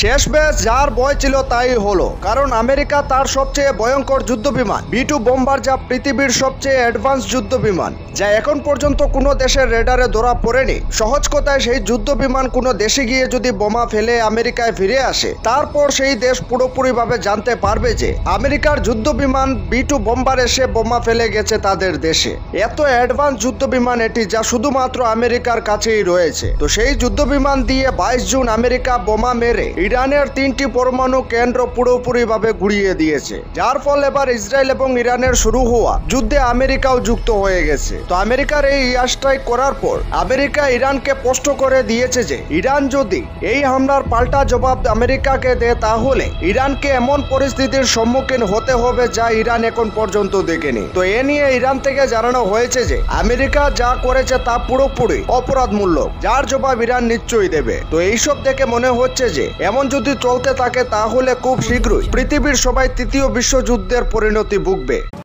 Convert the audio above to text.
শেষ বেশ যার ভয় ছিল তাই হলো, কারণ আমেরিকা তার সবচেয়ে ভয়ঙ্কর যুদ্ধ বিমান B-2 বোম্বার, যা পৃথিবীর সবচেয়ে অ্যাডভান্স যুদ্ধ বিমান, যা এখন পর্যন্ত কোনো দেশের রেডারে ধরা পড়েনি। সহজ কথায় সেই যুদ্ধ বিমান কোনো দেশে গিয়ে যদি বোমা ফেলে আমেরিকায় ফিরে আসে, তারপর সেই দেশ পুরোপুরিভাবে জানতে পারবে যে আমেরিকার যুদ্ধ বিমান B-2 বোম্বার এসে বোমা ফেলে গেছে তাদের দেশে। এত অ্যাডভান্স যুদ্ধ বিমান এটি, যা শুধুমাত্র আমেরিকার কাছেই রয়েছে। তো সেই যুদ্ধ বিমান দিয়ে 22 জুন আমেরিকা বোমা মেরে ইরানের 3টি পরমাণু কেন্দ্র পুরোপুরিভাবে গুড়িয়ে দিয়েছে, যার ফলে এবার ইসরায়েল এবং ইরানের শুরু হওয়া যুদ্ধে আমেরিকাও যুক্ত হয়ে গেছে। তো আমেরিকার এই এয়ার স্ট্রাইক করার পর আমেরিকা ইরানকে স্পষ্ট করে দিয়েছে যে ইরান যদি এই হামলার পাল্টা জবাব আমেরিকাকে দেয়, তাহলে ইরানকে এমন পরিস্থিতির সম্মুখীন হতে হবে যা ইরান এখন পর্যন্ত দেখেনি। তো এ নিয়ে ইরান থেকে জানানো হয়েছে যে আমেরিকা যা করেছে তা পুরোপুরি অপরাধমূলক, যার জবাব ইরান নিশ্চয়ই দেবে। তো এইসব দেখে মনে হচ্ছে যে এমন যদি চলতে থাকে, তাহলে খুব শীঘ্রই পৃথিবীর সবাই তৃতীয় বিশ্বযুদ্ধের পরিণতি ভুগবে।